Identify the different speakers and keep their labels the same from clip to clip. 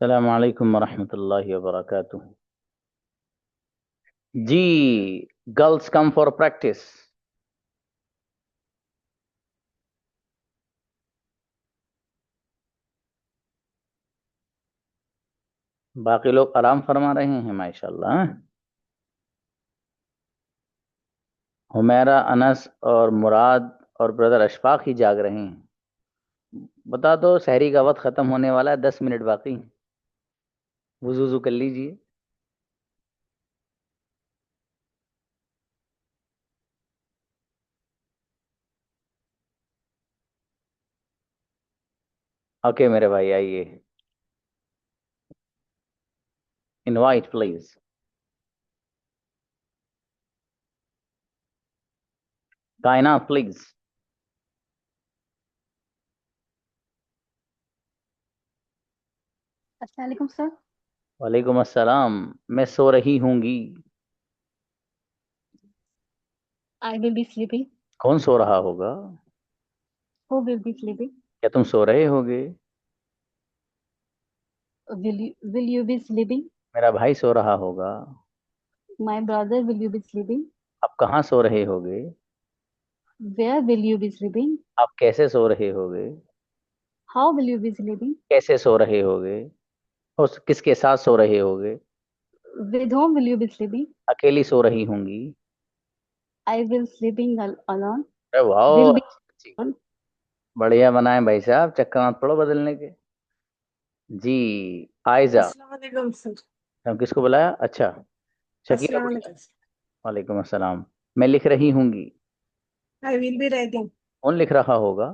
Speaker 1: अस्सलाम वालेकुम वरहमतुल्लाहि वबरकातुह। जी, गर्ल्स कम फॉर प्रैक्टिस। बाकी लोग आराम फरमा रहे हैं माशाल्लाह। हुमैरा, अनस और मुराद और ब्रदर अशफाक ही जाग रहे हैं। बता दो, शहरी का वक्त खत्म होने वाला है, 10 मिनट बाकी। वुजू वुजू कर लीजिए। ओके मेरे भाई, आइए। Invite please. कायनात प्लीज।
Speaker 2: अस्सलाम वालेकुम सर।
Speaker 1: वालेकुम अस्सलाम। मैं सो रही हूंगी।
Speaker 2: I will be sleeping.
Speaker 1: कौन सो रहा होगा?
Speaker 2: Who will be sleeping?
Speaker 1: क्या तुम सो रहे होगे?
Speaker 2: Will you be sleeping?
Speaker 1: मेरा भाई सो रहा होगा।
Speaker 2: My brother will you be sleeping?
Speaker 1: आप कहाँ सो रहे होगे?
Speaker 2: Where will you be sleeping?
Speaker 1: आप कैसे सो रहे होगे?
Speaker 2: How will you be sleeping?
Speaker 1: कैसे सो रहे होगे? और किसके साथ सो रहे होगे?
Speaker 2: With home will you be sleeping?
Speaker 1: अकेली सो रही होंगी।
Speaker 2: I will sleeping alone.
Speaker 1: अरे वाह,
Speaker 2: विल बी
Speaker 1: अच्छी अच्छी।
Speaker 2: अलोन।
Speaker 1: बढ़िया बनाए भाई साहब, चक्कर मत पड़ो बदलने के। जी। आयजा।
Speaker 3: अस्सलाम वालेकुम सर।
Speaker 1: हम किसको बुलाया? अच्छा, शकीला
Speaker 3: अस्सलाम
Speaker 1: गुड़िया।
Speaker 3: वालेकुम।
Speaker 1: वालेकुम अस्सलाम। मैं लिख रही होंगी।
Speaker 3: I will be writing.
Speaker 1: कौन लिख रहा होगा?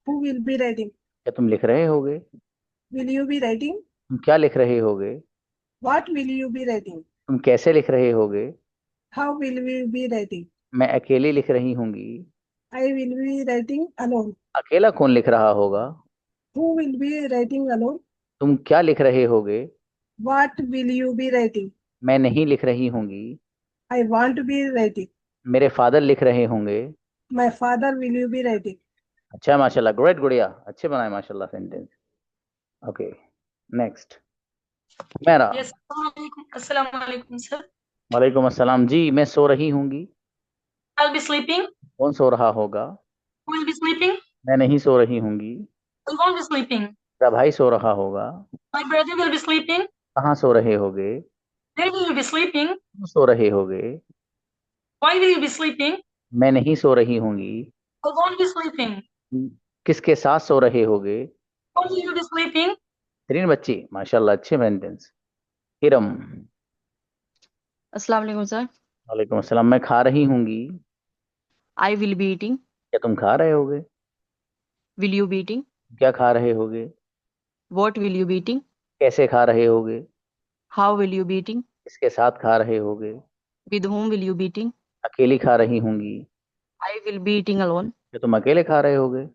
Speaker 3: Who will be writing?
Speaker 1: क्या तुम लिख रहे होगे?
Speaker 3: Will you be writing?
Speaker 1: तुम क्या लिख रहे होगे?
Speaker 3: What will you be writing?
Speaker 1: तुम कैसे लिख रहे होगे?
Speaker 3: How will we be writing?
Speaker 1: मैं अकेली लिख रही होंगी।
Speaker 3: I will be writing alone.
Speaker 1: अकेला कौन लिख रहा होगा?
Speaker 3: Who will be writing alone?
Speaker 1: तुम क्या लिख रहे होगे?
Speaker 3: What will you be writing?
Speaker 1: मैं नहीं लिख रही होंगी।
Speaker 3: I want be writing.
Speaker 1: मेरे फादर लिख रहे होंगे।
Speaker 3: My father will you be writing?
Speaker 1: अच्छा माशाल्लाह, ग्रेट गुड़िया, अच्छे बनाए माशाल्लाह सेंटेंस। Okay, next. मेरा।
Speaker 4: यस, अस्सलाम वालेकुम सर।
Speaker 1: वालेकुम अस्सलाम। जी, मैं सो रही होंगी।
Speaker 4: I will be sleeping.
Speaker 1: कौन सो रहा होगा?
Speaker 4: Who will be sleeping?
Speaker 1: मैं नहीं सो रही होंगी।
Speaker 4: I won't be sleeping.
Speaker 1: मेरा भाई सो रहा होगा।
Speaker 4: My brother will be sleeping.
Speaker 1: कहाँ सो रहे होगे?
Speaker 4: Where will you be sleeping?
Speaker 1: तुम सो रहे होगे।
Speaker 4: Why will you be sleeping?
Speaker 1: मैं नहीं सो रही होंगी।
Speaker 4: I won't be sleeping.
Speaker 1: किसके साथ सो रहे होगे?
Speaker 4: How will you be sleeping?
Speaker 1: तीन बच्ची माशाल्लाह, अच्छे सेंटेंस। इरम।
Speaker 5: अस्सलाम वालेकुम सर।
Speaker 1: वालेकुम अस्सलाम। मैं खा रही होंगी।
Speaker 5: I will be eating.
Speaker 1: क्या तुम खा रहे होगे?
Speaker 5: Will you be eating?
Speaker 1: क्या खा रहे होगे?
Speaker 5: What will you be eating?
Speaker 1: कैसे खा रहे होगे?
Speaker 5: How will you be eating?
Speaker 1: किसके साथ खा रहे होगे?
Speaker 5: With whom will you be eating?
Speaker 1: अकेली खा रही होंगी।
Speaker 5: I will be eating alone.
Speaker 1: क्या तुम अकेले खा रहे होगे?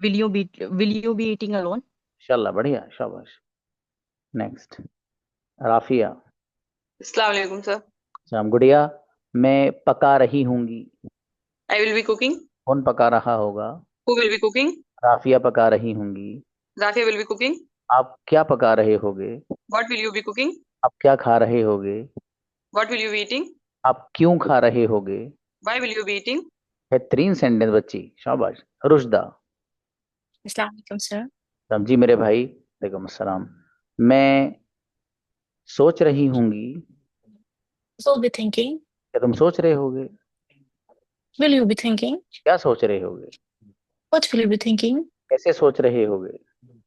Speaker 5: Will you be eating alone?
Speaker 1: इंशाल्लाह, बढ़िया, शाबाश। नेक्स्ट। राफिया।
Speaker 6: अस्सलाम वालेकुम सर।
Speaker 1: सलाम गुड़िया। मैं पका रही होंगी।
Speaker 6: I will be cooking.
Speaker 1: कौन पका रहा होगा?
Speaker 6: Who will be cooking?
Speaker 1: Rafia पका रही होंगी।
Speaker 6: Jafia will be cooking.
Speaker 1: आप क्या पका रहे होगे?
Speaker 6: What will you be cooking?
Speaker 1: आप क्या खा रहे होगे?
Speaker 6: What will you be eating?
Speaker 1: आप क्यों खा रहे होगे?
Speaker 6: Why will you be eating?
Speaker 1: बेहतरीन सेंटेंस बच्ची, शाबाश। रुशदा।
Speaker 7: अस्सलाम वालेकुम सर।
Speaker 1: समझी मेरे भाई। वालेकुम अस्सलाम। मैं सोच रही होंगी।
Speaker 7: Will be thinking.
Speaker 1: क्या तुम सोच रहे होगे?
Speaker 7: Will you be thinking?
Speaker 1: क्या सोच रहे होगे?
Speaker 7: What will you be thinking?
Speaker 1: कैसे सोच रहे होगे?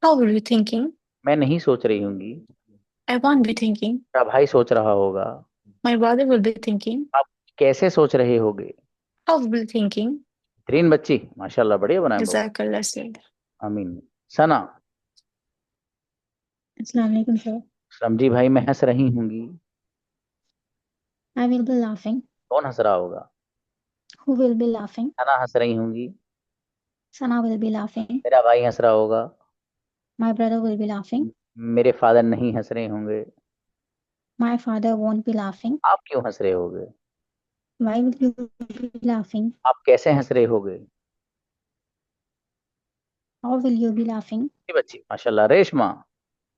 Speaker 7: How will you be thinking?
Speaker 1: मैं नहीं सोच रही होंगी।
Speaker 7: I won't be thinking.
Speaker 1: मेरा भाई सोच रहा होगा।
Speaker 7: My brother will be thinking.
Speaker 1: आप कैसे सोच रहे होगे?
Speaker 7: How will be thinking?
Speaker 1: बेहतरीन बच्ची माशाल्लाह, बढ़िया बनाए बाबू।
Speaker 7: Jazakallah said.
Speaker 1: आमीन। सना।
Speaker 8: Assalamu alaikum, sir.
Speaker 1: समझी भाई, मैं हंस रही होंगी।
Speaker 8: I will be laughing.
Speaker 1: कौन हंस रहा होगा?
Speaker 8: Who will be laughing?
Speaker 1: सना हंस रही होंगी।
Speaker 8: Sana will be laughing.
Speaker 1: मेरा भाई हंस रहा होगा।
Speaker 8: My brother will be laughing.
Speaker 1: मेरे फादर नहीं हंस रहे होंगे।
Speaker 8: My father won't be laughing.
Speaker 1: आप क्यों हंस रहे होगे?
Speaker 8: Why will you be laughing?
Speaker 1: आप कैसे हंस रहे होगे?
Speaker 8: How will you be laughing?
Speaker 1: जी बच्ची माशाल्लाह। रेशमा।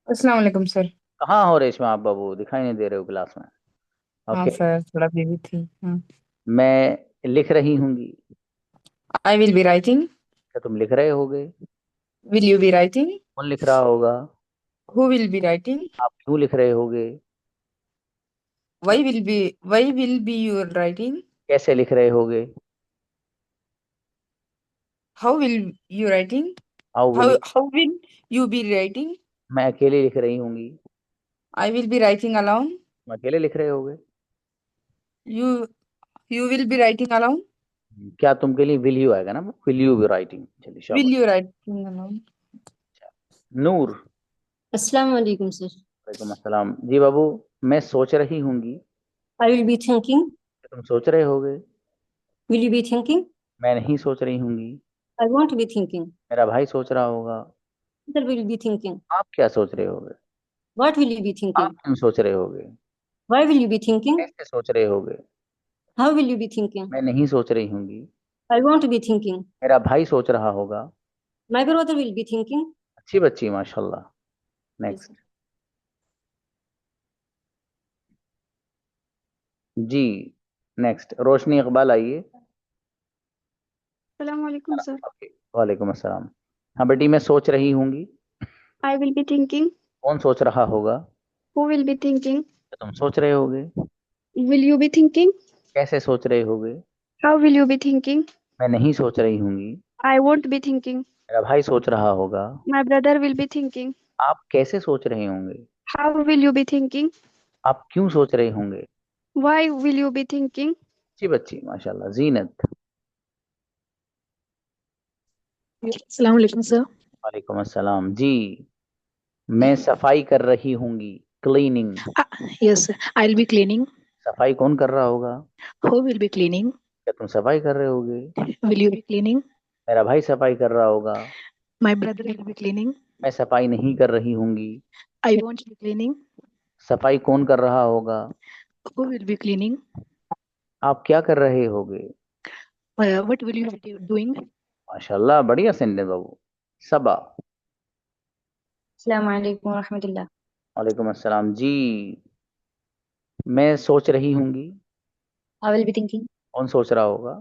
Speaker 9: अस्सलाम वालेकुम सर।
Speaker 1: कहाँ हो रेशमा आप बाबू, दिखाई नहीं दे रहे हो क्लास में।
Speaker 9: हाँ
Speaker 1: ओके।
Speaker 9: सर, थोड़ा बिजी थी। हाँ।
Speaker 1: मैं लिख रही हूँगी।
Speaker 9: I will be writing.
Speaker 1: क्या तुम लिख रहे होगे?
Speaker 9: Will you be writing?
Speaker 1: कौन लिख रहा होगा?
Speaker 9: Who will be writing?
Speaker 1: आप क्यों लिख रहे होगे?
Speaker 9: Why will be you writing?
Speaker 1: कैसे लिख रहे होगे?
Speaker 9: How will you writing?
Speaker 1: How will
Speaker 9: how
Speaker 1: you?
Speaker 9: How will you be writing?
Speaker 1: मैं अकेले लिख रही होंगी।
Speaker 9: I will be writing alone.
Speaker 1: तुम अकेले लिख रहे होगे।
Speaker 9: You you will be writing alone.
Speaker 1: क्या तुम के लिए विल यू आएगा ना, विल यू बी राइटिंग। चलिए
Speaker 9: विल
Speaker 1: शाबाश।
Speaker 9: You writing alone?
Speaker 1: नूर।
Speaker 10: अस्सलाम वालेकुम सर।
Speaker 1: वालेकुम अस्सलाम जी बाबू। मैं सोच रही होंगी।
Speaker 10: I will be thinking.
Speaker 1: तुम सोच रहे होगे।
Speaker 10: Will you be thinking?
Speaker 1: मैं नहीं सोच रही होंगी।
Speaker 10: I want to be thinking.
Speaker 1: मेरा भाई सोच रहा होगा।
Speaker 10: Sir will be thinking.
Speaker 1: आप क्या सोच रहे होगे?
Speaker 10: व्हाट विल यू बी
Speaker 1: आप
Speaker 10: थिंकिंग?
Speaker 1: क्यों सोच रहे होगे?
Speaker 10: Why will you be thinking?
Speaker 1: कैसे सोच रहे होगे?
Speaker 10: How will you be thinking?
Speaker 1: मैं नहीं सोच रही होंगी।
Speaker 10: I want to be thinking.
Speaker 1: मेरा भाई सोच रहा होगा।
Speaker 10: My brother will be thinking.
Speaker 1: अच्छी बच्ची माशाल्लाह। नेक्स्ट। जी। नेक्स्ट रोशनी इकबाल आइए।
Speaker 2: अस्सलाम वालेकुम सर।
Speaker 1: ओके। वालेकुम अस्सलाम। हाँ बेटी, मैं सोच रही होंगी।
Speaker 2: I will be thinking.
Speaker 1: कौन सोच रहा होगा?
Speaker 2: Who will be thinking?
Speaker 1: तुम सोच रहे होगे।
Speaker 2: Will you be thinking?
Speaker 1: कैसे सोच रहे होगे?
Speaker 2: How will you be thinking?
Speaker 1: मैं नहीं सोच रही होंगी।
Speaker 2: I won't B thinking.
Speaker 1: मेरा भाई सोच रहा होगा।
Speaker 2: My brother will be thinking.
Speaker 1: आप कैसे सोच रहे होंगे?
Speaker 2: How will you be thinking?
Speaker 1: आप क्यों सोच रहे होंगे?
Speaker 2: Why will you be thinking?
Speaker 1: अच्छी बच्ची माशाल्लाह। जीनत।
Speaker 11: अस्सलाम वालेकुम सर।
Speaker 1: वालेकुम अस्सलाम जी। मैं सफाई कर रही होंगी। Cleaning.
Speaker 11: Yes, I will be cleaning.
Speaker 1: सफाई कौन कर रहा होगा?
Speaker 11: Who will be cleaning?
Speaker 1: क्या तुम सफाई कर रहे होगे?
Speaker 11: Will you be cleaning?
Speaker 1: मेरा भाई सफाई कर रहा होगा।
Speaker 11: My brother will be cleaning.
Speaker 1: मैं सफाई नहीं कर रही होंगी।
Speaker 11: I want be cleaning.
Speaker 1: सफाई कौन कर रहा होगा?
Speaker 11: Who will be cleaning?
Speaker 1: आप क्या कर रहे होगे?
Speaker 11: What will you be doing?
Speaker 1: माशाल्लाह, बढ़िया सेंटेंस बाबू। सबा।
Speaker 10: अस्सलाम वालेकुम व रहमतुल्लाह।
Speaker 1: वालेकुम अस्सलाम जी। मैं सोच रही होंगी।
Speaker 10: I will be thinking.
Speaker 1: कौन सोच रहा होगा?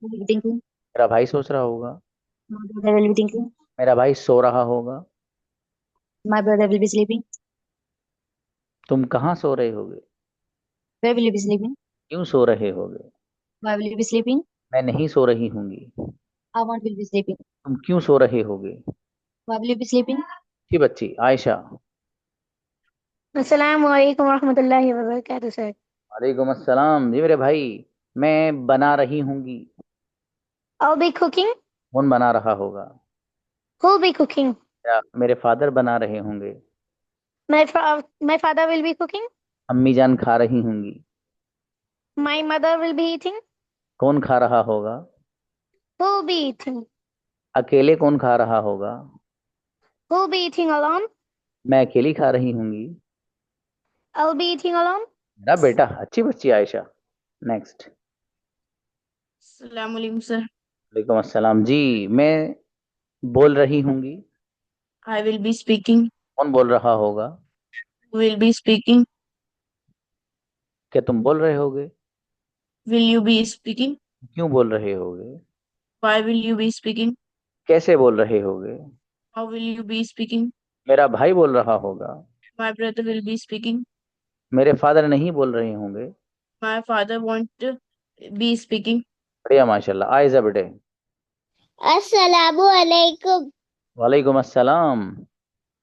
Speaker 10: Will be thinking.
Speaker 1: मेरा भाई सोच रहा होगा।
Speaker 10: My brother will be thinking.
Speaker 1: मेरा भाई सो रहा होगा।
Speaker 10: My brother will be sleeping.
Speaker 1: तुम कहाँ सो रहे होगे?
Speaker 10: Where will you be sleeping?
Speaker 1: क्यों सो रहे होगे?
Speaker 10: Why will you be sleeping?
Speaker 1: मैं नहीं सो रही होंगी।
Speaker 10: I want will be sleeping.
Speaker 1: तुम क्यों सो रहे होगे?
Speaker 10: Why will you be sleeping?
Speaker 1: की बच्ची आयशा।
Speaker 7: अस्सलाम वालेकुम रहमतुल्लाहि व बरकातहू सर।
Speaker 1: वालेकुम अस्सलाम जी मेरे भाई। मैं बना रही होंगी।
Speaker 7: I'll be cooking.
Speaker 1: कौन बना रहा होगा?
Speaker 7: Who'll be cooking?
Speaker 1: मेरे फादर बना रहे होंगे।
Speaker 7: My father will be cooking.
Speaker 1: अम्मी जान खा रही होंगी।
Speaker 7: My mother will be eating.
Speaker 1: कौन खा रहा होगा?
Speaker 7: Who'll be eating?
Speaker 1: अकेले कौन खा रहा होगा?
Speaker 7: Who'll be eating alone?
Speaker 1: मैं अकेली खा रही होंगी।
Speaker 7: I'll be eating alone.
Speaker 1: मेरा बेटा। अच्छी बच्ची आयशा। नेक्स्ट।
Speaker 5: अस्सलाम वालेकुम सर।
Speaker 1: वालेकुम अस्सलाम जी। मैं बोल रही होंगी।
Speaker 5: I will be speaking.
Speaker 1: कौन बोल रहा होगा?
Speaker 5: Will be speaking.
Speaker 1: क्या तुम बोल रहे होगे?
Speaker 5: Will you be speaking?
Speaker 1: क्यों बोल रहे होगे?
Speaker 5: Why will you be speaking?
Speaker 1: कैसे बोल रहे होगे?
Speaker 5: How will you be speaking?
Speaker 1: मेरा भाई बोल रहा होगा।
Speaker 5: My brother will be speaking.
Speaker 1: मेरे फादर नहीं बोल रहे होंगे।
Speaker 5: My father want be speaking.
Speaker 1: बढ़िया माशाल्लाह। आयजा बेटे।
Speaker 12: अस्सलामु अलैकुम।
Speaker 1: वालेकुम अस्सलाम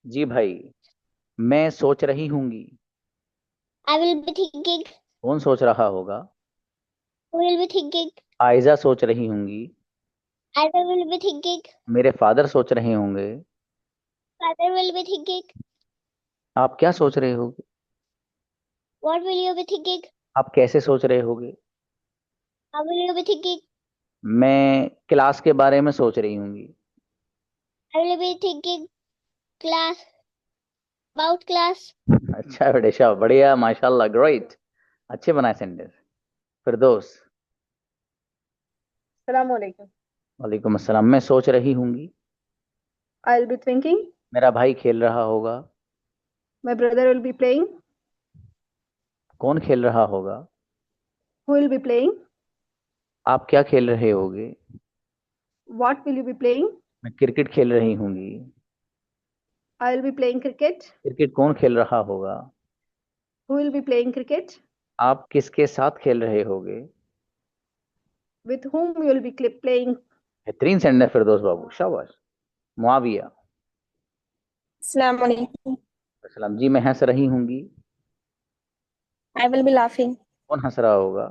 Speaker 1: जी भाई। मैं सोच रही होंगी।
Speaker 12: I will be thinking.
Speaker 1: कौन सोच रहा होगा?
Speaker 12: Who will be thinking?
Speaker 1: Aiza सोच रही होंगी।
Speaker 12: I will be thinking.
Speaker 1: मेरे फादर सोच रहे होंगे।
Speaker 12: Father will be thinking.
Speaker 1: आप क्या सोच रहे होगे?
Speaker 12: What will you be thinking?
Speaker 1: आप कैसे सोच रहे होगे?
Speaker 12: How will you be thinking?
Speaker 1: मैं क्लास के बारे में सोच रही होंगी।
Speaker 12: I will be thinking class about class.
Speaker 1: अच्छा बेटे, शाबाश, बढ़िया माशाल्लाह, ग्रेट। अच्छे बनाए सेंटेंस। फिरदौस।
Speaker 13: अस्सलाम वालेकुम।
Speaker 1: वालेकुम अस्सलाम। मैं सोच रही होंगी।
Speaker 13: I will be thinking.
Speaker 1: मेरा भाई खेल रहा होगा।
Speaker 2: My brother will be playing.
Speaker 1: कौन खेल रहा होगा?
Speaker 2: Who will be playing?
Speaker 1: आप क्या खेल रहे होगे?
Speaker 2: What will you be playing?
Speaker 1: मैं क्रिकेट खेल रही होंगी।
Speaker 2: I will be playing cricket.
Speaker 1: Cricket कौन खेल रहा होगा?
Speaker 2: Who will be playing cricket?
Speaker 1: आप किसके साथ खेल रहे होगे?
Speaker 2: With whom you will be playing?
Speaker 1: बेहतरीन सेंटेंस फिरदौस बाबू, शाबाश। मुआविया।
Speaker 2: Assalamu alaikum.
Speaker 1: सलाम जी, मैं हंस रही होंगी।
Speaker 2: I will be laughing.
Speaker 1: कौन हंस रहा होगा?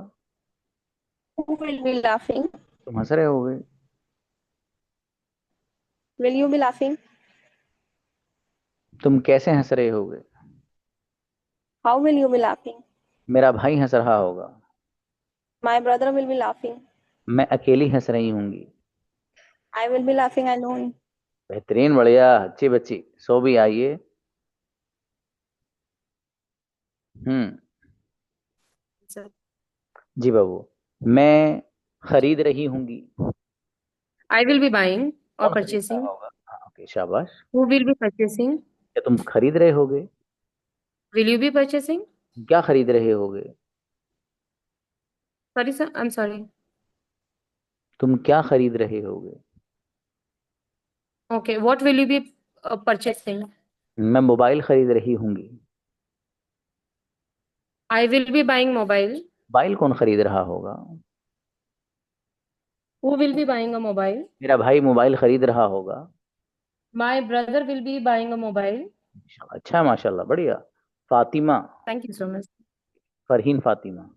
Speaker 2: Who will be laughing?
Speaker 1: तुम हंस रहे होगे।
Speaker 2: Will you be laughing?
Speaker 1: तुम कैसे हंस रहे होगे?
Speaker 2: How will you be laughing?
Speaker 1: मेरा भाई हंस रहा होगा।
Speaker 2: My brother will be laughing.
Speaker 1: मैं अकेली हंस रही होंगी।
Speaker 2: I will be laughing alone.
Speaker 1: बेहतरीन, बढ़िया, अच्छी बच्ची। सो भी आइए। जी बाबू। मैं खरीद रही होंगी।
Speaker 5: I will be buying or
Speaker 1: कौन खरीद रहा
Speaker 5: purchasing.
Speaker 1: होगा? हाँ, ओके, शाबाश।
Speaker 5: Who will be purchasing?
Speaker 1: क्या तुम खरीद रहे होगे?
Speaker 5: Will you be purchasing?
Speaker 1: क्या खरीद रहे होगे?
Speaker 5: Sorry, sir. I'm sorry.
Speaker 1: तुम क्या खरीद रहे होगे?
Speaker 5: Okay. What will you be purchasing?
Speaker 1: मैं मोबाइल खरीद रही होंगी।
Speaker 5: I will be buying mobile.
Speaker 1: Mobile कौन खरीद रहा होगा?
Speaker 5: Who will be buying a mobile?
Speaker 1: मेरा भाई मोबाइल खरीद रहा होगा।
Speaker 5: My brother will be buying a mobile.
Speaker 1: अच्छा, माशाल्लाह, बढ़िया। Fatima.
Speaker 5: Thank you so much.
Speaker 1: Farheen Fatima.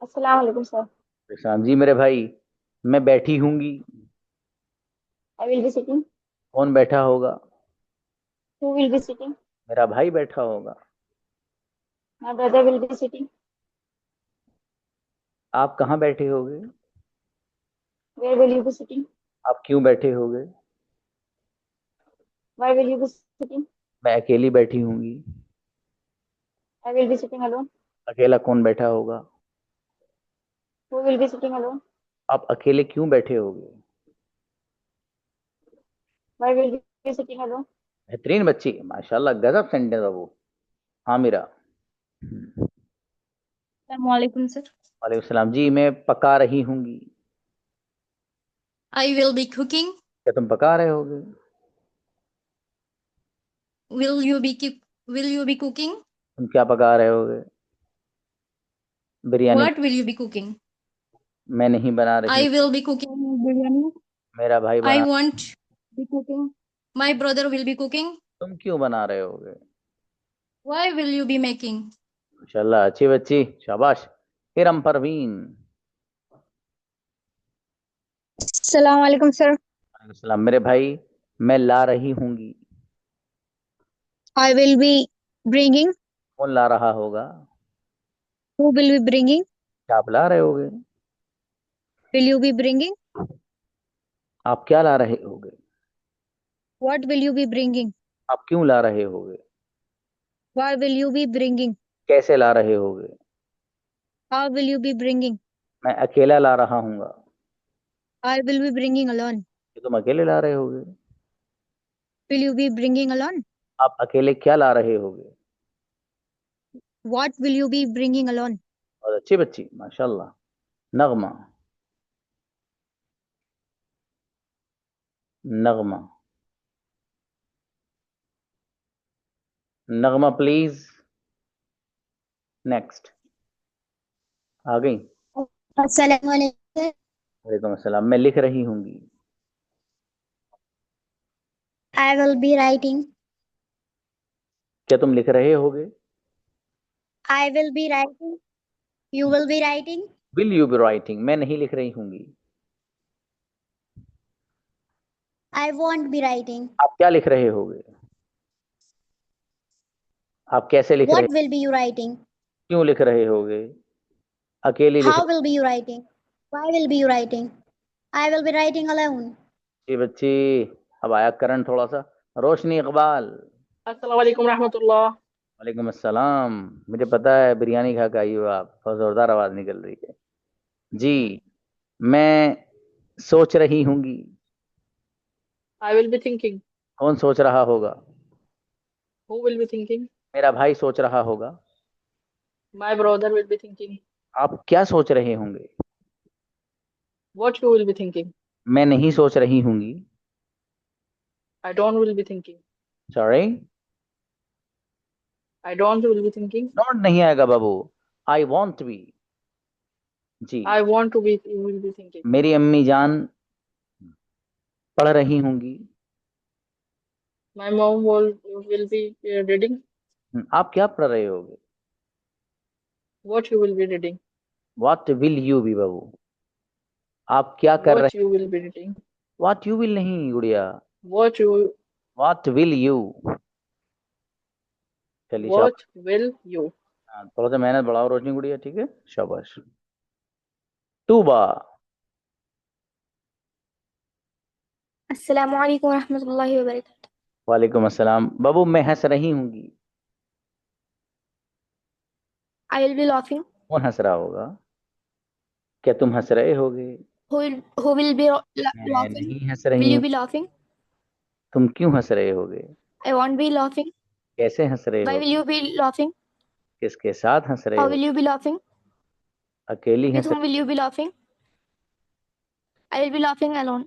Speaker 2: Assalamu alaikum, sir.
Speaker 1: सलाम जी मेरे भाई, मैं बैठी होंगी।
Speaker 2: I will be sitting.
Speaker 1: कौन बैठा होगा?
Speaker 2: Who will be sitting?
Speaker 1: मेरा भाई बैठा होगा।
Speaker 2: My brother will be sitting.
Speaker 1: आप कहाँ बैठे होगे?
Speaker 2: Where will you be sitting?
Speaker 1: आप क्यों बैठे होगे?
Speaker 2: Why will you be sitting?
Speaker 1: मैं अकेली बैठी होंगी।
Speaker 2: I will be sitting alone.
Speaker 1: अकेला कौन बैठा होगा?
Speaker 2: Who will be sitting alone?
Speaker 1: आप अकेले क्यों बैठे होगे?
Speaker 2: Why will you be sitting alone?
Speaker 1: बेहतरीन बच्ची, माशाल्लाह, गजब सेंटेंस है वो। हाँ मेरा।
Speaker 10: Assalamu alaikum, sir.
Speaker 1: वालेकुम सलाम जी, मैं पका रही होंगी।
Speaker 10: I will be cooking.
Speaker 1: क्या तुम पका रहे होगे?
Speaker 10: Will you be cooking?
Speaker 1: तुम क्या पका रहे होगे? Biryani.
Speaker 10: What will you be cooking?
Speaker 1: मैं नहीं बना रही।
Speaker 10: I will be cooking biryani.
Speaker 1: मेरा भाई
Speaker 10: I
Speaker 1: बना।
Speaker 10: won't be cooking. My brother will be cooking.
Speaker 1: तुम क्यों बना रहे होगे?
Speaker 10: Why will you be making?
Speaker 1: माशाल्लाह, अच्छी बच्ची, शाबाश। Hiram Parveen.
Speaker 2: Assalamu alaikum, sir.
Speaker 1: वालेकुम सलाम मेरे भाई, मैं ला रही होंगी।
Speaker 2: I will be bringing.
Speaker 1: कौन ला रहा होगा?
Speaker 2: Who will be bringing?
Speaker 1: क्या आप ला रहे होगे?
Speaker 2: Will you be bringing?
Speaker 1: आप क्या ला रहे होगे?
Speaker 2: What will you be bringing?
Speaker 1: आप क्यों ला रहे होगे?
Speaker 2: Why will you be bringing?
Speaker 1: कैसे ला रहे होगे?
Speaker 2: How will you be bringing?
Speaker 1: मैं अकेला ला रहा हूँगा।
Speaker 2: I will be bringing alone.
Speaker 1: कि तुम अकेले ला रहे होगे?
Speaker 2: Will you be bringing alone?
Speaker 1: आप अकेले क्या ला रहे होगे?
Speaker 2: What will you be bringing alone?
Speaker 1: और अच्छी बच्ची, माशाल्लाह। नगमा। नगमा। नगमा प्लीज। नेक्स्ट। आ गई।
Speaker 12: Assalamu alaikum.
Speaker 1: वालेकुम अस्सलाम, मैं लिख रही होंगी।
Speaker 12: I will be writing.
Speaker 1: क्या तुम लिख रहे होगे?
Speaker 12: I will be writing. You will be writing.
Speaker 1: Will you be writing? मैं नहीं लिख रही होंगी।
Speaker 12: I won't be writing.
Speaker 1: आप क्या लिख रहे होगे? आप कैसे लिख रहे?
Speaker 12: What will be you writing?
Speaker 1: क्यों लिख रहे होगे? अकेली लिख।
Speaker 12: How will be you writing? Why will be you writing? I will be writing alone.
Speaker 1: जी बच्ची, अब आया करंट थोड़ा सा। रोशनी इकबाल।
Speaker 13: अस्सलाम वालेकुम रहमतुल्लाह।
Speaker 1: वालेकुम अस्सलाम। मुझे पता है बिरयानी खा के आई हो आप, बहुत जोरदार आवाज निकल रही है। जी, मैं सोच रही होंगी।
Speaker 13: I will be thinking.
Speaker 1: कौन सोच रहा होगा?
Speaker 13: Who will be thinking?
Speaker 1: मेरा भाई सोच रहा होगा।
Speaker 13: My brother will be thinking.
Speaker 1: आप क्या सोच रहे होंगे?
Speaker 13: What you will be thinking?
Speaker 1: मैं नहीं सोच रही होंगी।
Speaker 13: I don't will be thinking.
Speaker 1: Sorry,
Speaker 13: I don't will be thinking.
Speaker 1: Not नहीं आएगा बाबू। I want be. जी,
Speaker 13: I want to be, you will be thinking.
Speaker 1: मेरी अम्मी जान पढ़ रही होंगी।
Speaker 13: My mom will be reading.
Speaker 1: आप क्या पढ़ रहे होगे?
Speaker 13: What you will be reading?
Speaker 1: What will you be बाबू? आप क्या कर
Speaker 13: What
Speaker 1: रहे?
Speaker 13: you will be reading?
Speaker 1: What you will नहीं गुड़िया,
Speaker 13: What you
Speaker 1: what will you. चलिए शाबाश।
Speaker 13: what will you?
Speaker 1: हाँ, थोड़ा सा मेहनत बढ़ाओ रोशनी गुड़िया, ठीक है, शाबाश। तूबा।
Speaker 7: अस्सलामु अलैकुम रहमतुल्लाहि व बरकातहू।
Speaker 1: वालेकुम अस्सलाम। बाबू मैं हंस रही होंगी।
Speaker 7: I will be laughing.
Speaker 1: कौन हंस रहा होगा? क्या तुम हंस रहे होगे?
Speaker 7: Who will be
Speaker 1: मैं
Speaker 7: laughing?
Speaker 1: नहीं हंस
Speaker 7: Will
Speaker 1: रही
Speaker 7: you
Speaker 1: हूँ।
Speaker 7: be laughing?
Speaker 1: तुम क्यों हंस रहे होगे?
Speaker 7: I won't be laughing.
Speaker 1: कैसे हंस रहे
Speaker 7: Why
Speaker 1: हो?
Speaker 7: will you be laughing?
Speaker 1: किसके साथ हंस रहे
Speaker 7: How
Speaker 1: हो?
Speaker 7: will you be laughing?
Speaker 1: अकेली
Speaker 7: With
Speaker 1: हंस
Speaker 7: whom will you be laughing? I will be laughing alone.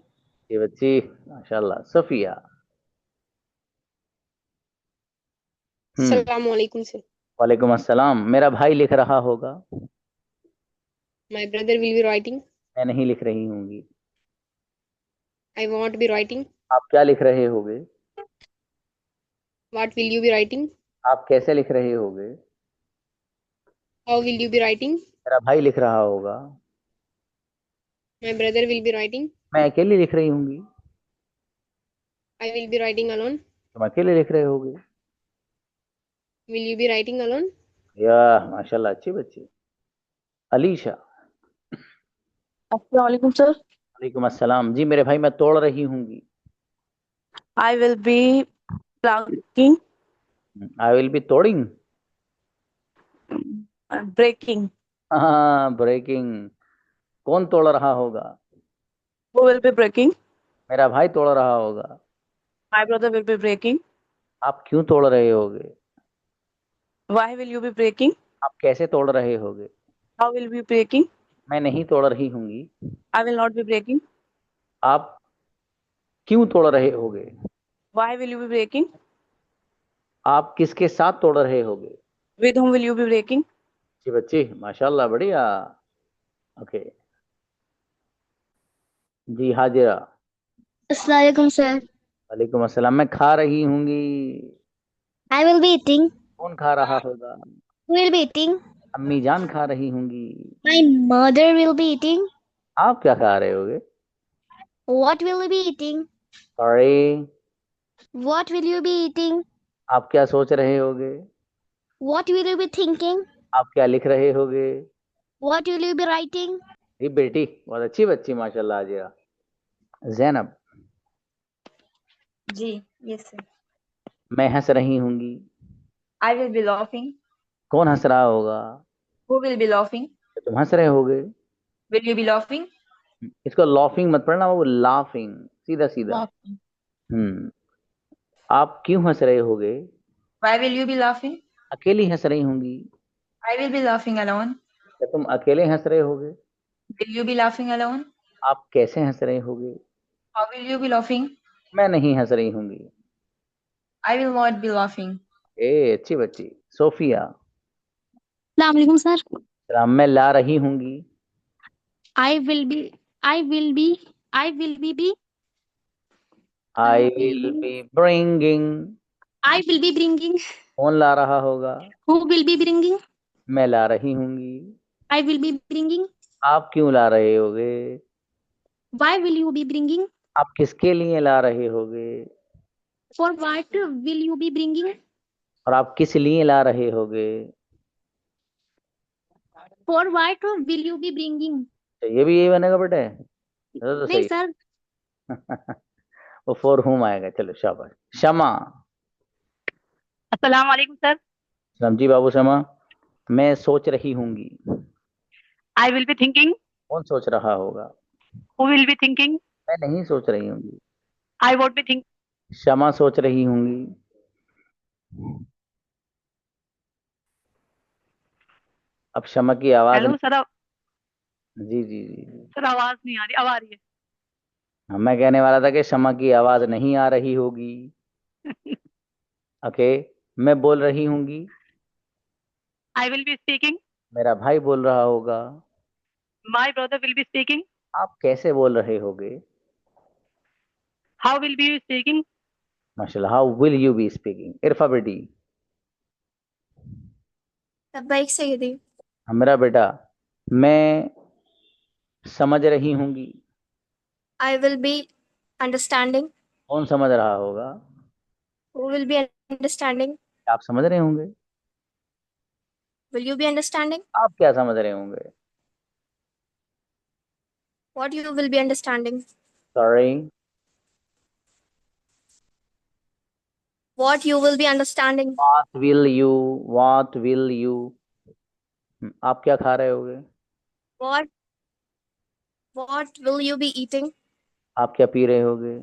Speaker 1: रही बच्ची, माशाल्लाह। सफिया।
Speaker 10: Assalamu alaikum, sir.
Speaker 1: वालेकुम अस्सलाम। मेरा भाई लिख रहा होगा।
Speaker 10: My brother will be writing.
Speaker 1: मैं नहीं लिख रही होंगी।
Speaker 10: I won't be writing.
Speaker 1: आप क्या लिख रहे होगे?
Speaker 10: What will you be writing?
Speaker 1: आप कैसे लिख रहे होगे?
Speaker 10: How will you be writing?
Speaker 1: मेरा भाई लिख रहा होगा।
Speaker 10: My brother will be writing.
Speaker 1: मैं अकेली लिख रही होंगी।
Speaker 10: I will be writing alone.
Speaker 1: तुम अकेले लिख रहे होगे।
Speaker 10: Will you be writing alone?
Speaker 1: या माशाल्लाह, अच्छी बच्ची। अलीशा।
Speaker 5: अस्सलाम वालेकुम सर।
Speaker 1: वालेकुम अस्सलाम। जी मेरे भाई मैं तोड़ रही होंगी।
Speaker 5: I will be plugging,
Speaker 1: I will be तोड़िंग।
Speaker 5: breaking.
Speaker 1: हाँ, ब्रेकिंग। कौन तोड़ रहा होगा?
Speaker 5: Who will be breaking?
Speaker 1: मेरा भाई तोड़ रहा होगा।
Speaker 5: My brother will be breaking.
Speaker 1: आप क्यों तोड़ रहे होगे?
Speaker 5: Why will you be breaking?
Speaker 1: आप कैसे तोड़ रहे होगे?
Speaker 5: How will you be breaking?
Speaker 1: मैं नहीं तोड़ रही होंगी।
Speaker 5: I will not be breaking.
Speaker 1: आप क्यों तोड़ रहे होगे?
Speaker 5: Why will you be breaking?
Speaker 1: आप किसके साथ तोड़ रहे होगे?
Speaker 5: With whom will you be breaking?
Speaker 1: जी बच्ची, माशाल्लाह, बढ़िया। ओके जी, हाजिरा।
Speaker 12: अस्सलाम वालेकुम सर।
Speaker 1: वालेकुम अस्सलाम। मैं खा रही होंगी।
Speaker 12: I will be eating.
Speaker 1: कौन खा रहा होगा?
Speaker 12: Who will be eating?
Speaker 1: अम्मी जान खा रही होंगी।
Speaker 12: My mother will be eating.
Speaker 1: आप क्या खा रहे होगे?
Speaker 12: What will you be eating?
Speaker 1: Sorry,
Speaker 12: What will you be eating?
Speaker 1: आप क्या सोच रहे होगे?
Speaker 12: What will you be thinking?
Speaker 1: आप क्या लिख रहे होगे?
Speaker 12: What will you be writing?
Speaker 1: जी बेटी, बहुत अच्छी बच्ची, माशाल्लाह। हाजिरा। जैनब।
Speaker 14: जी, yes sir.
Speaker 1: मैं हंस रही होंगी।
Speaker 14: I will be laughing.
Speaker 1: कौन हंस रहा होगा?
Speaker 14: Who will be laughing?
Speaker 1: तुम हंस रहे होगे।
Speaker 14: Will you be laughing?
Speaker 1: इसको लॉफिंग मत पढ़ना, वो लाफिंग, सीधा सीधा।
Speaker 14: Laughing.
Speaker 1: आप क्यों हंस रहे होगे?
Speaker 14: Why will you be laughing?
Speaker 1: अकेली हंस रही होंगी।
Speaker 14: I will be laughing alone.
Speaker 1: क्या तुम अकेले हंस रहे होगे?
Speaker 14: Will you be laughing alone?
Speaker 1: आप कैसे हंस रहे होगे?
Speaker 14: How will you be laughing?
Speaker 1: मैं नहीं हंस रही होंगी।
Speaker 14: I will not be laughing.
Speaker 1: ए अच्छी बच्ची। सोफिया।
Speaker 2: अस्सलाम वालेकुम सर।
Speaker 1: सलाम। मैं ला रही होंगी।
Speaker 2: I will be I will be I will be
Speaker 1: I will be bringing.
Speaker 2: I will be bringing.
Speaker 1: कौन ला रहा होगा?
Speaker 2: Who will be bringing?
Speaker 1: मैं ला रही होंगी।
Speaker 2: I will be bringing.
Speaker 1: आप क्यों ला रहे होगे?
Speaker 2: Why will you be bringing?
Speaker 1: आप किसके लिए ला रहे होगे?
Speaker 2: For what will you be bringing?
Speaker 1: और आप किस लिए ला रहे होगे?
Speaker 2: For what will you be bringing?
Speaker 1: तो ये भी यही बनेगा बेटे। तो
Speaker 2: नहीं
Speaker 1: सही।
Speaker 2: सर।
Speaker 1: वो फॉर हुम आएगा। चलो शाबाश। शमा।
Speaker 15: अस्सलाम वालेकुम सर।
Speaker 1: सलाम जी बाबू। शमा। मैं सोच रही होंगी।
Speaker 15: I will be thinking.
Speaker 1: कौन सोच रहा होगा?
Speaker 15: Who will be thinking?
Speaker 1: मैं नहीं सोच रही होंगी।
Speaker 15: I won't be thinking.
Speaker 1: शमा सोच रही होंगी। अब शमा की आवाज
Speaker 15: हेलो सर,
Speaker 1: जी जी जी जी।
Speaker 15: सर आवाज नहीं आ रही, अब आ रही
Speaker 1: हाँ, मैं कहने वाला था कि शमा की आवाज नहीं आ रही होगी।
Speaker 15: है।
Speaker 1: ओके, मैं बोल रही होंगी,
Speaker 15: आई विल बी स्पीकिंग,
Speaker 1: मेरा भाई बोल रहा होगा।
Speaker 15: My brother will be speaking,
Speaker 1: आप कैसे बोल रहे होगे?
Speaker 15: हाउ विल बी स्पीकिंग,
Speaker 1: माशाल्लाह, how will you be speaking? Irfa बेटी।
Speaker 12: लब्बैक सैयदी।
Speaker 1: हाँ, मेरा बेटा, मैं समझ रही होंगी।
Speaker 12: I will be understanding.
Speaker 1: कौन समझ रहा होगा?
Speaker 12: Who will be understanding?
Speaker 1: आप समझ रहे होंगे।
Speaker 12: Will you be understanding?
Speaker 1: आप क्या समझ रहे होंगे?
Speaker 12: What you will be understanding?
Speaker 1: Sorry,
Speaker 12: What you will be understanding?
Speaker 1: What will you, आप क्या खा रहे होगे?
Speaker 12: What will you be eating?
Speaker 1: आप क्या पी रहे होगे?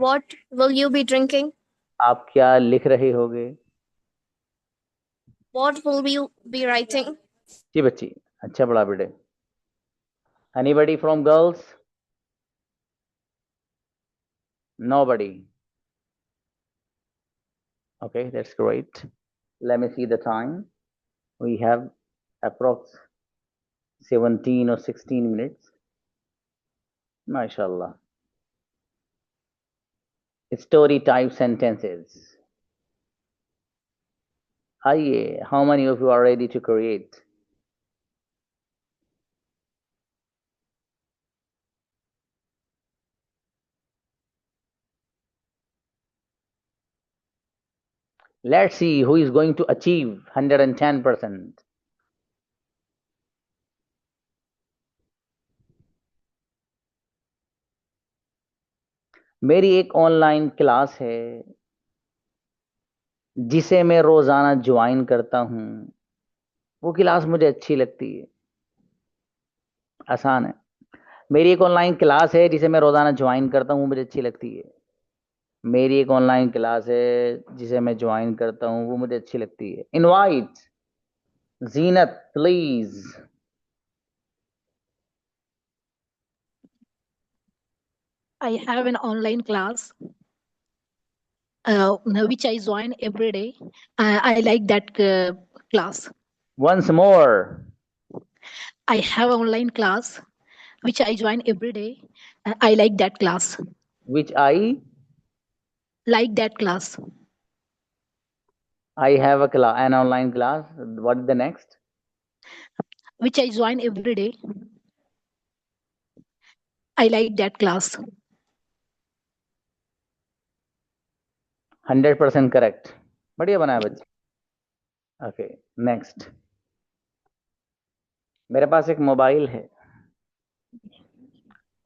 Speaker 12: What will you be drinking?
Speaker 1: आप क्या लिख रहे होगे?
Speaker 12: What will you be writing?
Speaker 1: जी बच्ची, अच्छा पढ़ा बेटे। Anybody from girls? Nobody? Okay, that's great. Let me see the time. We have approx 17 or 16 minutes. MashaAllah. Story type sentences. आइए, how many of you are ready to create? Let's see who is going to achieve 110%. मेरी एक online class है जिसे मैं रोजाना join करता हूं। वो क्लास मुझे अच्छी लगती है। आसान है। मेरी एक ऑनलाइन क्लास है जिसे मैं रोजाना ज्वाइन करता हूं, मुझे अच्छी लगती है। मेरी एक ऑनलाइन क्लास है जिसे मैं ज्वाइन करता हूं, वो मुझे अच्छी लगती है। Invite Zeenat please.
Speaker 11: I have an online class which I join every day. I like that class.
Speaker 1: Once more.
Speaker 11: I have online class which I join every day. I like that class.
Speaker 1: Which I
Speaker 11: Like that class.
Speaker 1: I have an online class. What is the next?
Speaker 11: Which I join every day. I like that class.
Speaker 1: 100% correct. बढ़िया बनाया बच्चे। Okay, next. मेरे पास एक mobile है,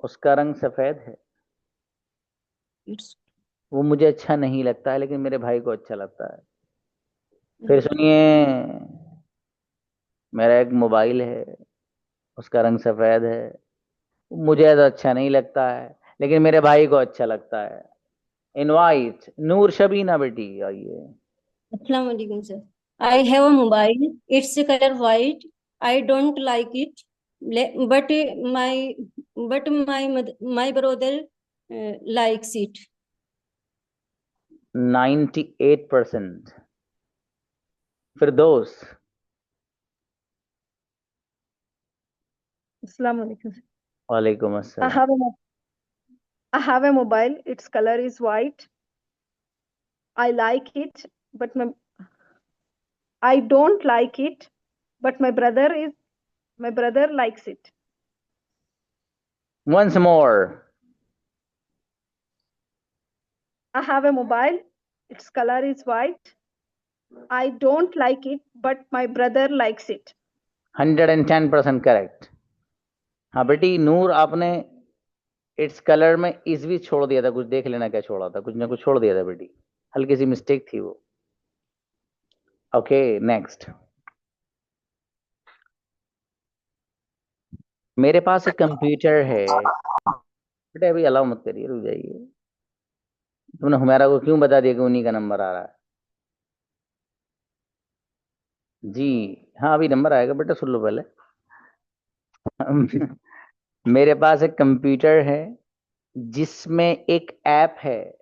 Speaker 1: उसका रंग सफेद है। वो मुझे अच्छा नहीं लगता है, लेकिन मेरे भाई को अच्छा लगता है। फिर सुनिए, मेरा एक मोबाइल है, उसका रंग सफेद है। मुझे तो अच्छा नहीं लगता है, लेकिन मेरे भाई को अच्छा लगता है। इनवाइट नूर शबीना बेटी, आइए।
Speaker 10: Assalamu alaikum, sir. I have a mobile. Its color white. I don't like it, but my brother likes it.
Speaker 1: 98%। Firdaus.
Speaker 16: Assalamu alaikum.
Speaker 1: वालेकुम
Speaker 16: I
Speaker 1: अस्सलाम।
Speaker 16: have I have a mobile. Its color is white. I like it, but I don't like it, but my brother likes it.
Speaker 1: Once more.
Speaker 16: I have a mobile. Its color is white. I don't like it, but my brother likes it.
Speaker 1: 110% correct. हाँ बेटी नूर, आपने its colour में इस भी छोड़ दिया था, कुछ देख लेना क्या छोड़ा था, कुछ ना कुछ छोड़ दिया था बेटी, हल्की सी मिस्टेक थी वो। Okay, next. मेरे पास एक कंप्यूटर है। बेटा अभी अलाउ मत करिए, रुक जाइए, तुमने हुमैरा को क्यों बता दिया कि उन्हीं का नंबर आ रहा है? जी हाँ, अभी नंबर आएगा बेटा, सुन लो पहले। मेरे पास एक कंप्यूटर है जिसमें एक ऐप है,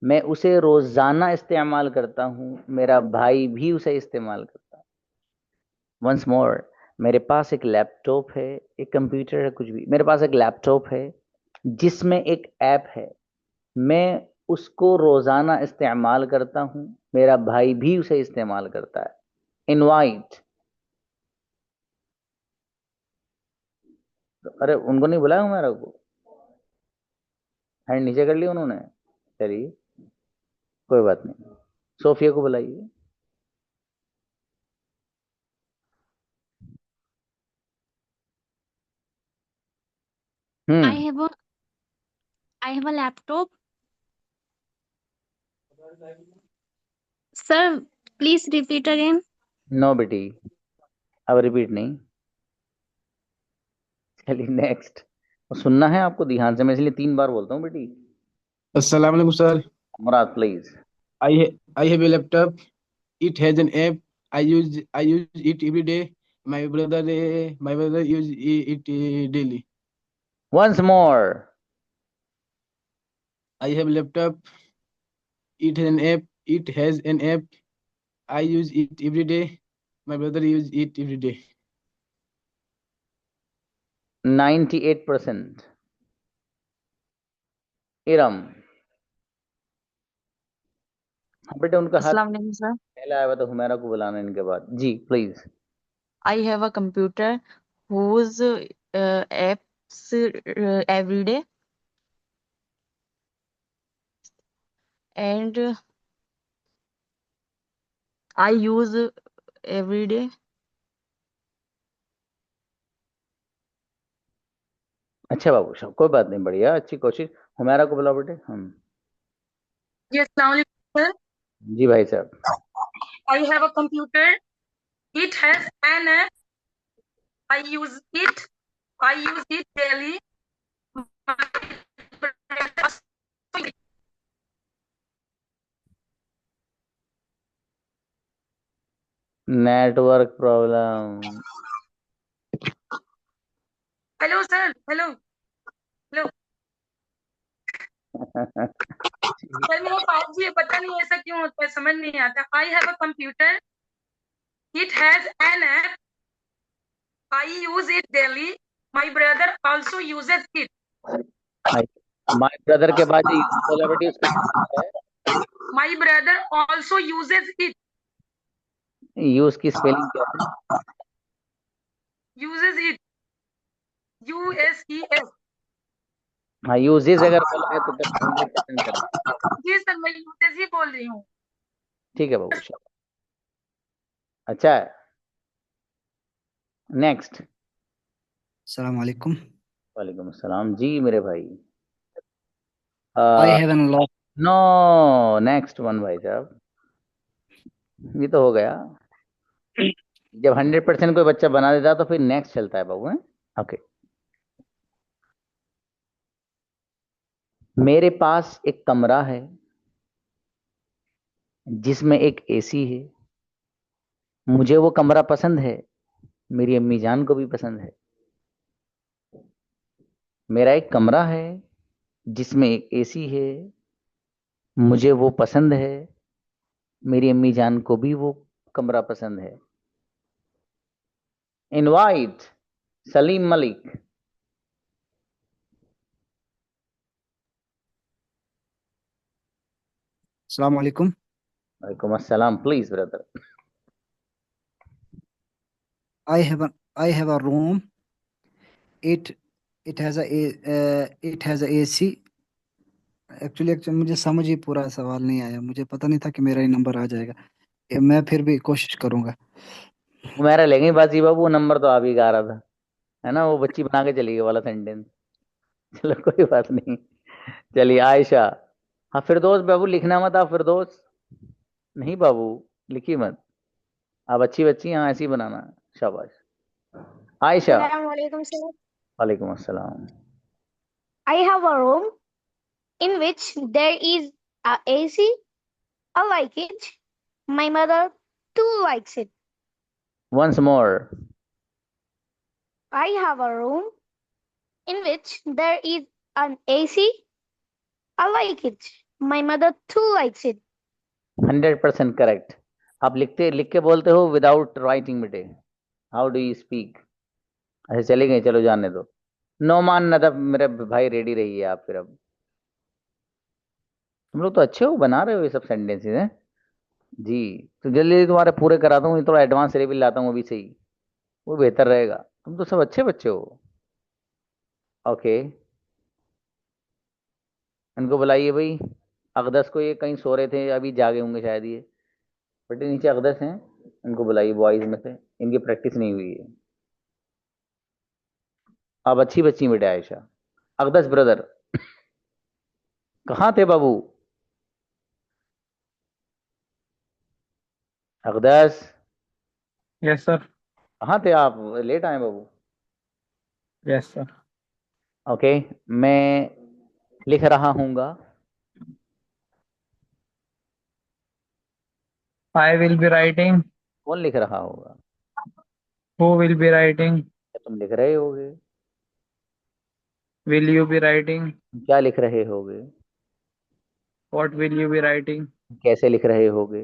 Speaker 1: मैं उसे रोजाना इस्तेमाल करता हूँ, मेरा भाई भी उसे इस्तेमाल करता है। वंस मोर, मेरे पास एक लैपटॉप है, एक कंप्यूटर है, कुछ भी, मेरे पास एक लैपटॉप है जिसमें एक ऐप है, मैं उसको रोजाना इस्तेमाल करता हूँ, मेरा भाई भी उसे इस्तेमाल करता है। इनवाइट, अरे उनको नहीं बुलाया हमारा को, हैंड नीचे कर लिया उन्होंने। चलिए कोई बात नहीं, सोफिया को बुलाइए।
Speaker 2: I have a laptop. Sir, please repeat again.
Speaker 1: No बेटी, अब रिपीट नहीं। चलिए नेक्स्ट, सुनना है आपको ध्यान से, मैं इसलिए 3 बार बोलता हूँ बेटी।
Speaker 17: अस्सलाम वालेकुम sir.
Speaker 1: Murad please.
Speaker 17: I have a laptop. It has an app. I use it every day. My brother use it daily.
Speaker 1: Once more.
Speaker 17: I have a laptop. It has an app. It has an app. I use it every day. My brother use it every day.
Speaker 1: 98%. Iram, हाँ बेटा, उनका हाथ
Speaker 5: अस्सलाम वालेकुम sir.
Speaker 1: पहला आया, तो हुमैरा को बुलाना इनके बाद। जी please.
Speaker 5: I have a computer whose apps every day, and I use every day.
Speaker 1: अच्छा बाबू साहब, कोई बात नहीं, बढ़िया, अच्छी कोशिश। हुमैरा को बुलाओ बेटे। हम
Speaker 4: Yes, अस्सलाम वालेकुम sir.
Speaker 1: जी भाई साहब।
Speaker 4: I have a computer. It has an app. I use it. I use it daily.
Speaker 1: Network problem.
Speaker 4: Hello sir. Hello. Hello. Sir मेरा 5G है, पता नहीं ऐसा क्यों होता है, समझ नहीं आता। I have a computer. It has an app. I use it daily. My brother also uses it.
Speaker 1: My brother के बाद ये बोला बेटी, उसका
Speaker 4: My brother also uses it.
Speaker 1: Use की स्पेलिंग क्या है?
Speaker 4: Uses it. USES.
Speaker 1: हाँ, यूजेस अगर बोला है तो 100% करें।
Speaker 4: जी सर, मैं यूजेस ही बोल रही हूँ।
Speaker 1: ठीक है बाबू साहब, अच्छा है। नेक्स्ट।
Speaker 18: अस्सलाम वालेकुम।
Speaker 1: वालेकुम अस्सलाम जी मेरे भाई।
Speaker 18: I have an lot.
Speaker 1: No, next one भाई साहब, ये तो हो गया। जब 100% कोई बच्चा बना देता तो फिर नेक्स्ट चलता है बाबू, है? ओके। मेरे पास एक कमरा है जिसमें एक एसी है, मुझे वो कमरा पसंद है, मेरी अम्मी जान को भी पसंद है। मेरा एक कमरा है जिसमें एक एसी है, मुझे वो पसंद है, मेरी अम्मी जान को भी वो कमरा पसंद है। इनवाइट सलीम मलिक।
Speaker 18: अस्सलाम वालेकुम।
Speaker 1: वालेकुम अस्सलाम, please brother.
Speaker 18: I have a room. It has a AC. Actually मुझे समझ ही पूरा सवाल नहीं आया, मुझे पता नहीं था कि मेरा ही नंबर आ जाएगा। मैं फिर भी कोशिश करूंगा।
Speaker 1: मेरा लेंगे बाजी बाबू, वो नंबर तो आप ही गा रहा था, है ना, वो बच्ची बना के चली गई वाला सेंटेंस। चलो कोई बात नहीं। चलिए आयशा। हाँ फिरदौस बाबू, लिखना मत आप, फिरदौस नहीं बाबू, लिखिए मत आप, अच्छी बच्ची, हाँ ऐसे ही बनाना। शाबाश। आयशा।
Speaker 12: Assalamualaikum, sir.
Speaker 1: वालेकुम अस्सलाम।
Speaker 12: I have a room in which there is AC. I like it. My mother too likes it.
Speaker 1: Once more.
Speaker 12: I have a room in which there is an AC. I like it. My mother too likes it.
Speaker 1: 100% correct. आप लिख के बोलते हो without writing बेटे। How do you speak? अच्छा चले गए, चलो जाने दो। नोमान नदब मेरे भाई रेडी रहिए आप फिर। अब तुम लोग तो अच्छे हो, बना रहे हो ये सब सेंटेंसेस हैं जी। तो जल्दी तुम्हारे पूरे कराता हूँ, थोड़ा एडवांस लेवल लाता हूँ अभी से ही, वो बेहतर रहेगा। तुम तो सब अच्छे बच्चे हो। ओके, इनको बुलाइए भाई। अकदस को, ये कहीं सो रहे थे, अभी जागे होंगे शायद ये। बेटे नीचे अकदस हैं, इनको बुलाइए बॉयज में से, इनकी प्रैक्टिस नहीं हुई है। आप अच्छी बच्ची बेटे आयशा। अकदस ब्रदर कहाँ थे बाबू? अकदस
Speaker 19: यस सर।
Speaker 1: कहाँ थे आप? लेट आए बाबू।
Speaker 19: Yes sir.
Speaker 1: ओके, मैं लिख रहा हूँगा।
Speaker 19: I will be writing.
Speaker 1: कौन लिख रहा होगा?
Speaker 19: Who will be writing?
Speaker 1: तुम लिख रहे होगे।
Speaker 19: Will you be writing?
Speaker 1: क्या लिख रहे होगे?
Speaker 19: What will you be writing?
Speaker 1: कैसे लिख रहे होगे?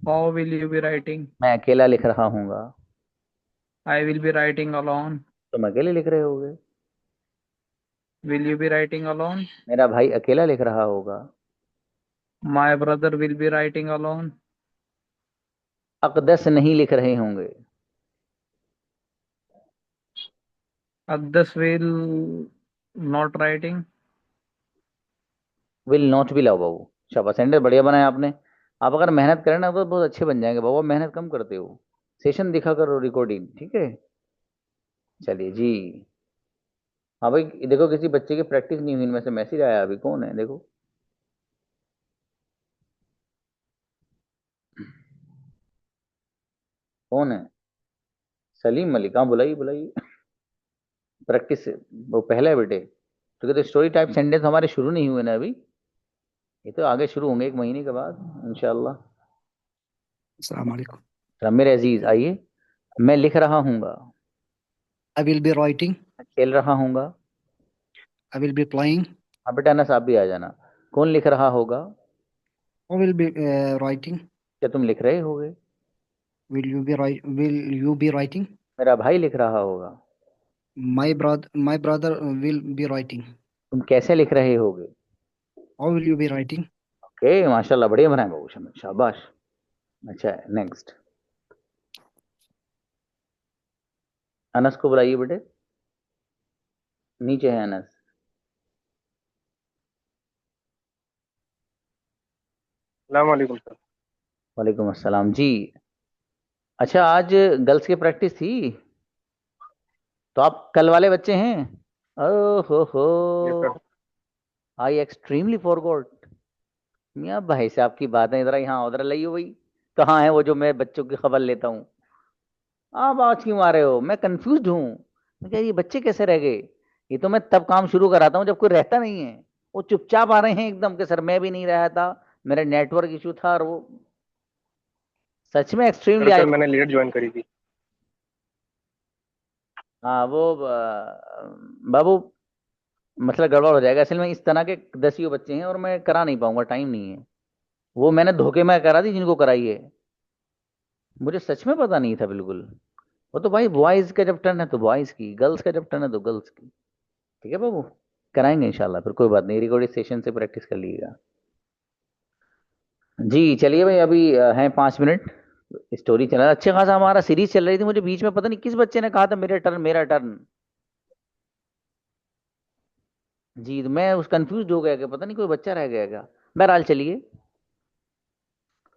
Speaker 19: How will you be writing?
Speaker 1: मैं अकेला लिख रहा हूँगा।
Speaker 19: I will be writing alone.
Speaker 1: तुम अकेले लिख रहे होगे।
Speaker 19: Will you be writing alone?
Speaker 1: मेरा भाई अकेला लिख रहा होगा।
Speaker 19: My brother will be writing alone.
Speaker 1: Aqdas नहीं लिख रहे होंगे।
Speaker 19: Aqdas will not writing.
Speaker 1: Will not भी लाओ बाबू। शाबाश, सेंटेंस बढ़िया बनाया आपने। आप अगर मेहनत करें ना तो बहुत अच्छे बन जाएंगे बाबू। मेहनत कम करते हो। सेशन दिखा करो रिकॉर्डिंग, ठीक है। चलिए जी। हाँ भाई देखो, किसी बच्चे की प्रैक्टिस नहीं हुई, इनमें से मैसेज आया अभी। कौन है देखो? कौन है? सलीम मलिक। हाँ बुलाइए बुलाइए। प्रैक्टिस वो पहला है बेटे। तो कहते स्टोरी टाइप सेंटेंस हमारे शुरू नहीं हुए ना अभी, ये तो आगे शुरू होंगे 1 महीने के बाद इंशाल्लाह।
Speaker 18: अस्सलाम वालेकुम।
Speaker 1: मेरे अजीज आइए। मैं लिख रहा हूँगा।
Speaker 18: I will be writing.
Speaker 1: खेल रहा हूँगा।
Speaker 18: I will be playing.
Speaker 1: हाँ बेटा अनस आप भी आ जाना। कौन लिख रहा होगा?
Speaker 18: आई विल बी राइटिंग।
Speaker 1: क्या तुम लिख रहे होगे?
Speaker 18: Will you be writing?
Speaker 1: मेरा भाई लिख रहा होगा।
Speaker 18: My brother will be writing.
Speaker 1: तुम कैसे लिख रहे होगे?
Speaker 18: How will you be writing?
Speaker 1: Okay माशाल्लाह, बढ़िया बनाए बाबू, शाबाश। अच्छा है, नेक्स्ट। अनस को बुलाइए बेटे, नीचे है अनस।
Speaker 20: अस्सलाम वालेकुम सर।
Speaker 1: वालेकुम अस्सलाम जी। अच्छा आज गर्ल्स की प्रैक्टिस थी, तो आप कल वाले बच्चे हैं? ओहो हो, आई एक्सट्रीमली फॉरगॉट। मियाँ भाई से आपकी बातें इधर यहाँ उधर लाइयो भाई। कहाँ है वो जो मैं बच्चों की खबर लेता हूँ? आप आज क्यों आ रहे हो? मैं कंफ्यूज हूँ। मैं कह ये बच्चे कैसे रह गए? ये तो मैं तब काम शुरू कराता हूँ जब कोई रहता नहीं है। वो चुपचाप आ रहे हैं एकदम के सर मैं भी नहीं रहा था, मेरा नेटवर्क इशू था। और वो सच में एक्सट्रीमली
Speaker 20: सर मैंने लेट ज्वाइन करी थी।
Speaker 1: हाँ वो बाबू मतलब गड़बड़ हो जाएगा। असल में इस तरह के 10 बच्चे हैं और मैं करा नहीं पाऊंगा, टाइम नहीं है। वो मैंने धोखे में करा दी जिनको कराई है, मुझे सच में पता नहीं था बिल्कुल। वो तो भाई बॉयज का जब टर्न है तो बॉयज की, गर्ल्स का जब टर्न है तो गर्ल्स की। ठीक है बाबू, कराएंगे इंशाल्लाह, फिर कोई बात नहीं, रिकॉर्डिंग सेशन से प्रैक्टिस कर लीजिएगा जी। चलिए भाई अभी हैं 5 मिनट, स्टोरी चला अच्छा खासा, हमारा सीरीज चल रही थी। मुझे बीच में पता नहीं किस बच्चे ने कहा था मेरा टर्न मेरा टर्न जी, तो मैं उस कंफ्यूज हो गया कि पता नहीं कोई बच्चा रह गया क्या। बहरहाल चलिए।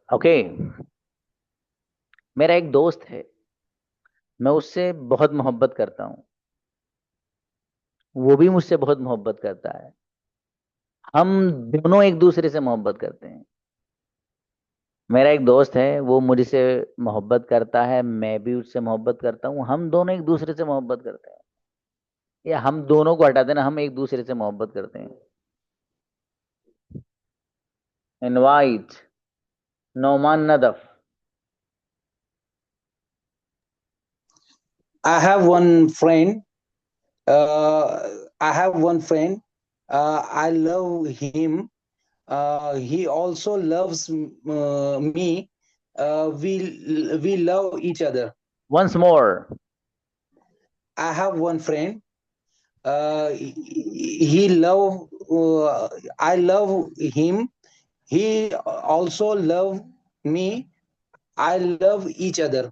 Speaker 1: ओके, मेरा एक दोस्त है, मैं उससे बहुत मोहब्बत करता हूँ, वो भी मुझसे बहुत मोहब्बत करता है। हम दोनों एक दूसरे से मोहब्बत करते हैं। मेरा एक दोस्त है, वो मुझसे मोहब्बत करता है, मैं भी उससे मोहब्बत करता हूँ, हम दोनों एक दूसरे से मोहब्बत करते हैं। या हम दोनों को हटा देना, हम एक दूसरे से मोहब्बत करते हैं। Invite Noman Nadaf.
Speaker 21: I have one friend. I have one friend. I love him. He also loves me. We love each other.
Speaker 1: Once more.
Speaker 21: I have one friend. He love. I love him. He also love me. I love each other.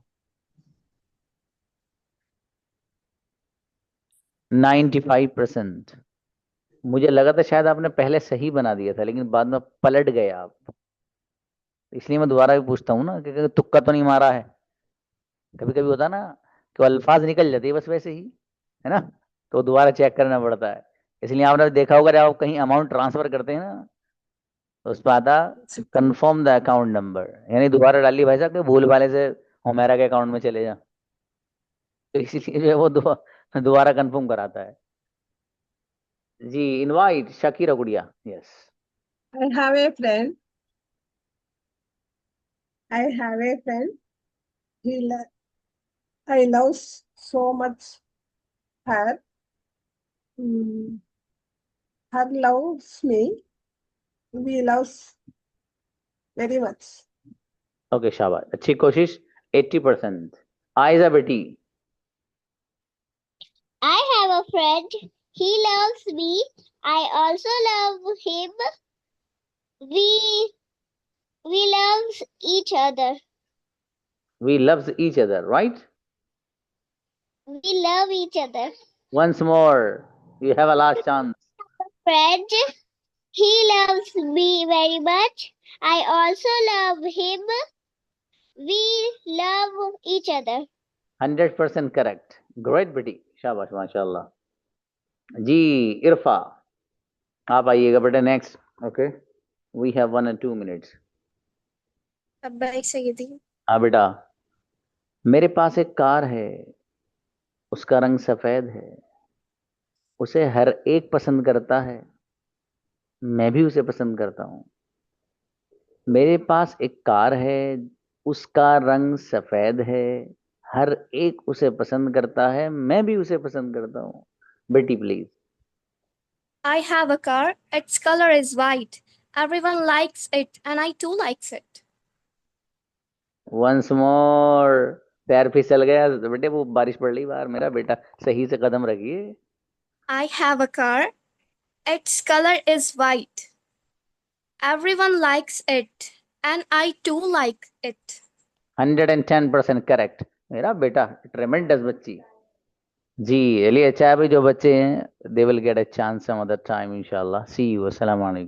Speaker 1: 95%. मुझे लगा था शायद आपने पहले सही बना दिया था, लेकिन बाद में पलट गए आप, इसलिए मैं दोबारा भी पूछता हूँ ना कि तुक्का तो नहीं मारा है। कभी कभी होता ना कि अल्फाज निकल जाते हैं बस वैसे ही, है ना, तो दोबारा चेक करना पड़ता है। इसलिए आपने देखा होगा जब आप कहीं अमाउंट ट्रांसफर करते हैं ना, तो उस पर आता कंफर्म द अकाउंट नंबर, यानी दोबारा डालिए भाई साहब, भूल वाले से हुमैरा के अकाउंट में चले जा, तो इसीलिए जो है वो दोबारा कंफर्म कराता है। जी, इनवाइट शकीरा गुड़िया। Yes.
Speaker 3: I have a friend. I have a friend. I love so much her. Her loves me. We love very much.
Speaker 1: Okay, शाबाश, अच्छी कोशिश। 80%। आयजा बेटी।
Speaker 12: I have a friend. He loves me. I also love him. We love each other.
Speaker 1: We loves each other, right?
Speaker 12: We love each other.
Speaker 1: Once more. You have a last chance.
Speaker 12: Friend. He loves me very much. I also love him. We love each other.
Speaker 1: 100% correct. Great बेटी, शाबाश, माशाल्लाह। जी, इरफा, आप आइएगा बेटा next. Okay, we have 1 और 2 minutes. हाँ बेटा। मेरे पास एक कार है, उसका रंग सफेद है, उसे हर एक पसंद करता है, मैं भी उसे पसंद करता हूँ। मेरे पास एक कार है, उसका रंग सफेद है, हर एक उसे पसंद करता है, मैं भी उसे पसंद करता हूँ। बेटी please.
Speaker 2: I have a car. Its color is white. Everyone likes it, and I too likes it.
Speaker 1: Once more. पैर फिसल गया बेटे, वो बारिश पड़ रही बाहर, मेरा बेटा सही से कदम रखिए।
Speaker 2: I have a car. Its color is white. Everyone likes it, and I too like it.
Speaker 1: 110% correct, मेरा बेटा ट्रेमेंडस बच्ची। जी, चलिए अच्छा है भाई, जो बच्चे हैं they will get a chance some other time इंशाल्लाह। सी यू, अस्सलाम वालेकुम।